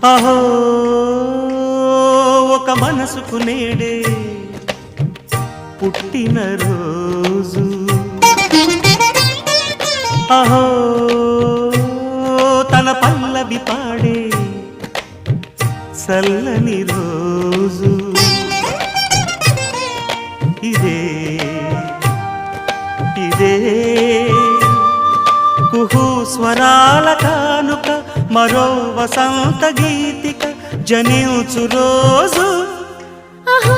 అహో ఒక మనసుకు నేడే పుట్టిన రోజు, అహో తన పల్లవి పాడే చల్లని రోజు, ఇదే ఇదే కుహు స్వరాల కానుక, మరో వసంత గీతిక జనించు రోజు, అహో